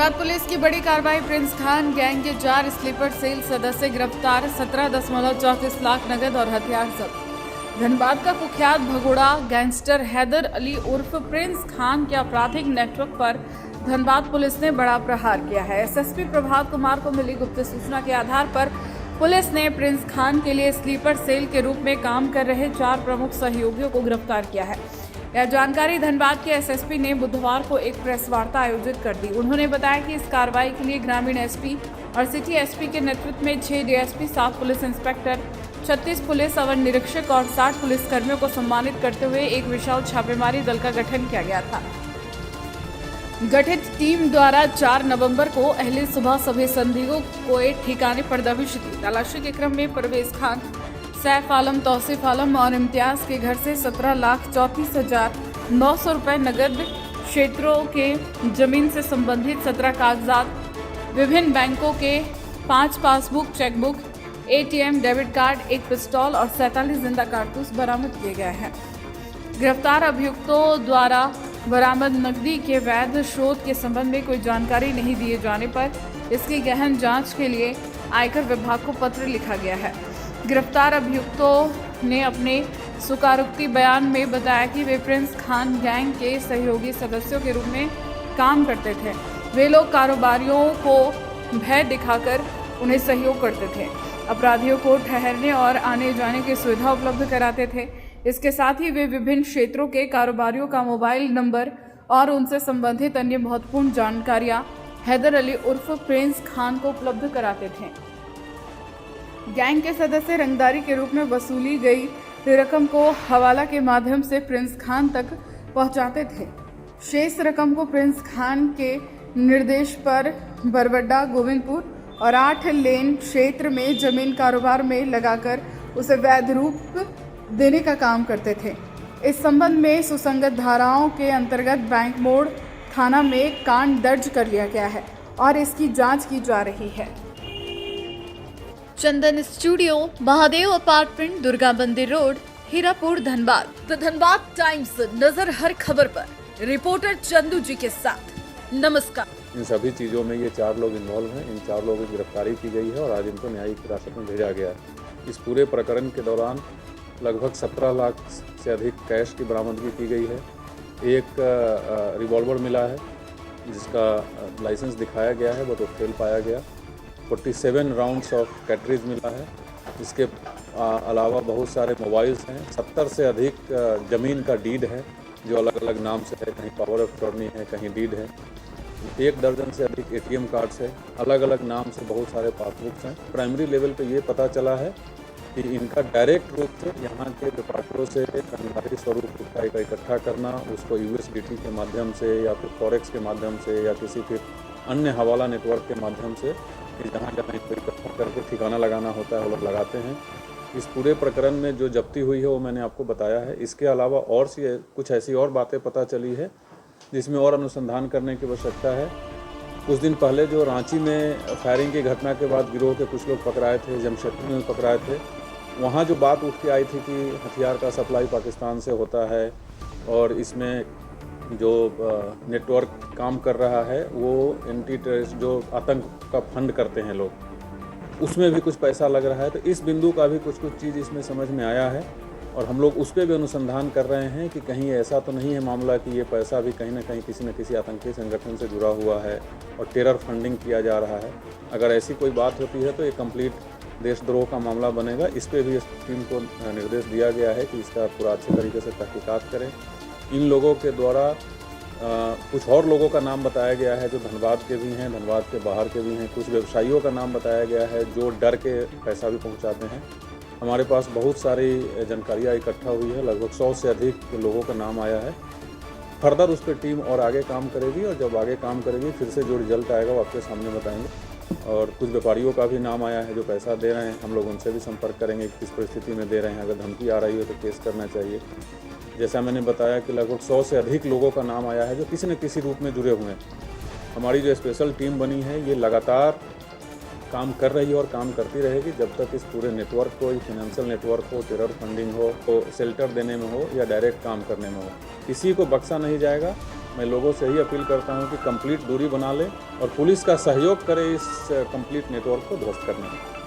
Dhanbad police की बड़ी कार्रवाई। प्रिंस खान गैंग के 4 स्लीपर सेल सदस्य गिरफ्तार। 17.34 लाख नगद और हथियार जब्त। धनबाद का कुख्यात भगोड़ा गैंगस्टर हैदर अली उर्फ प्रिंस खान के आपराधिक नेटवर्क पर धनबाद पुलिस ने बड़ा प्रहार किया है। एसएसपी प्रभात कुमार को मिली गुप्त सूचना के आधार पर पुलिस ने प्रिंस खान के लिए स्लीपर सेल के रूप में काम कर रहे 4 प्रमुख सहयोगियों को गिरफ्तार किया है। यह जानकारी धनबाद के एसएसपी ने बुधवार को एक प्रेस वार्ता आयोजित कर दी। उन्होंने बताया कि इस कार्रवाई के लिए ग्रामीण एसपी और सिटी एसपी के नेतृत्व में 6 डीएसपी, 7 पुलिस इंस्पेक्टर, 36 पुलिस अवर निरीक्षक और 60 पुलिसकर्मियों को सम्मानित करते हुए एक विशाल छापेमारी दल का गठन किया गया था। गठित टीम द्वारा 4 नवंबर को अहले सुबह सभी संदिग्धों को एक ठिकाने पर दबिश दी। तलाशी के क्रम में परवेज खान, सैफ आलम, तौसीफ आलम और इम्तियाज के घर से 17,34,900 रुपए नगद, क्षेत्रों के जमीन से संबंधित 17 कागजात, विभिन्न बैंकों के 5 passbook, chequebook, ATM, debit card, एक पिस्तौल और 47 जिंदा कारतूस बरामद किए गए हैं। गिरफ्तार अभियुक्तों द्वारा बरामद नकदी के वैध स्रोत के संबंध में कोई जानकारी नहीं दिए जाने पर इसकी गहन जांच के लिए आयकर विभाग को पत्र लिखा गया है। गिरफ्तार अभियुक्तों ने अपने स्वीकारोक्ति बयान में बताया कि वे प्रिंस खान गैंग के सहयोगी सदस्यों के रूप में काम करते थे। वे लोग कारोबारियों को भय दिखाकर उन्हें सहयोग करते थे, अपराधियों को ठहरने और आने जाने की सुविधा उपलब्ध कराते थे। इसके साथ ही वे विभिन्न क्षेत्रों के कारोबारियों का मोबाइल नंबर और उनसे संबंधित अन्य महत्वपूर्ण जानकारियां हैदर अली उर्फ प्रिंस खान को उपलब्ध कराते थे। गैंग के सदस्य रंगदारी के रूप में वसूली गई रकम को हवाला के माध्यम से प्रिंस खान तक पहुंचाते थे। शेष रकम को प्रिंस खान के निर्देश पर बरबड्डा, गोविंदपुर और 8 लेन क्षेत्र में जमीन कारोबार में लगाकर उसे वैध रूप देने का काम करते थे। इस संबंध में सुसंगत धाराओं के अंतर्गत बैंक मोड़ थाना में कांड दर्ज कर लिया गया है और इसकी जांच की जा रही है। चंदन स्टूडियो, महादेव अपार्टमेंट, दुर्गा मंदिर road, Hirapur, Dhanbad. The Dhanbad times, नजर हर खबर पर। रिपोर्टर चंदू जी के साथ। नमस्कार। इन सभी चीज़ों में ये 4 लोग इन्वॉल्व हैं। इन 4 लोगों की गिरफ्तारी की गई है और आज इनको न्यायिक हिरासत में भेजा गया है। इस पूरे प्रकरण के दौरान लगभग 17 लाख से अधिक कैश की बरामदगी की गई है। एक रिवॉल्वर मिला है जिसका लाइसेंस दिखाया गया है बट वो फेल पाया गया। 47 राउंड्स ऑफ कैटरेज मिला है। इसके अलावा बहुत सारे मोबाइल्स हैं। 70 से अधिक ज़मीन का डीड है जो अलग अलग नाम से है, कहीं पावर ऑफ अटॉर्नी है, कहीं डीड है। 1 दर्जन से अधिक एटीएम कार्ड्स है, अलग अलग नाम से बहुत सारे पासबुक्स हैं। प्राइमरी लेवल पे ये पता चला है कि इनका डायरेक्ट रूप से यहाँ के व्यापारियों से धनराशि स्वरूप का इकट्ठा करना, उसको यूएसडीटी के माध्यम से या फिर फॉरेक्स के माध्यम से या किसी फिर अन्य हवाला नेटवर्क के माध्यम से जहाँ जहाँ इनको इकट्ठा करके ठिकाना लगाना होता है वो लोग लगाते हैं। इस पूरे प्रकरण में जो जब्ती हुई है वो मैंने आपको बताया है। इसके अलावा और सी कुछ ऐसी और बातें पता चली है जिसमें और अनुसंधान करने की आवश्यकता है। कुछ दिन पहले जो रांची में फायरिंग की घटना के बाद गिरोह के कुछ लोग पकड़ाए थे, जमशेदपुर में पकड़ाए थे, वहाँ जो बात उठ के आई थी कि हथियार का सप्लाई पाकिस्तान से होता है और इसमें जो नेटवर्क काम कर रहा है वो एंटी टेररिस्ट जो आतंक का फंड करते हैं लोग, उसमें भी कुछ पैसा लग रहा है। तो इस बिंदु का भी कुछ चीज़ इसमें समझ में आया है और हम लोग उस पर भी अनुसंधान कर रहे हैं कि कहीं ऐसा तो नहीं है मामला कि ये पैसा भी कहीं ना कहीं किसी न किसी आतंकी संगठन से जुड़ा हुआ है और टेरर फंडिंग किया जा रहा है। अगर ऐसी कोई बात होती है तो ये कंप्लीट देशद्रोह का मामला बनेगा। इस पर भी इस टीम को निर्देश दिया गया है कि इसका पूरा अच्छे तरीके से तहकीकात करें। इन लोगों के द्वारा कुछ और लोगों का नाम बताया गया है जो धनबाद के भी हैं, धनबाद के बाहर के भी हैं। कुछ व्यवसायियों का नाम बताया गया है जो डर के पैसा भी पहुंचाते हैं। हमारे पास बहुत सारी जानकारियाँ इकट्ठा हुई है, लगभग 100 से अधिक लोगों का नाम आया है। फर्दर उस पर टीम और आगे काम करेगी और जब आगे काम करेगी फिर से जो रिजल्ट आएगा वो आपके सामने बताएंगे। और कुछ व्यापारियों का भी नाम आया है जो पैसा दे रहे हैं, हम लोग उनसे भी संपर्क करेंगे किस परिस्थिति में दे रहे हैं। अगर धमकी आ रही है तो केस करना चाहिए। जैसा मैंने बताया कि लगभग 100 से अधिक लोगों का नाम आया है जो किसी न किसी रूप में जुड़े हुए हैं। हमारी जो स्पेशल टीम बनी है ये लगातार काम कर रही है और काम करती रहेगी जब तक इस पूरे नेटवर्क को, फाइनेंशियल नेटवर्क हो, टेरर फंडिंग हो, तो शेल्टर देने में हो या डायरेक्ट काम करने में हो, किसी को बख्शा नहीं जाएगा। मैं लोगों से ही अपील करता हूं कि कंप्लीट दूरी बना लें और पुलिस का सहयोग करें इस कंप्लीट नेटवर्क को ध्वस्त करने में।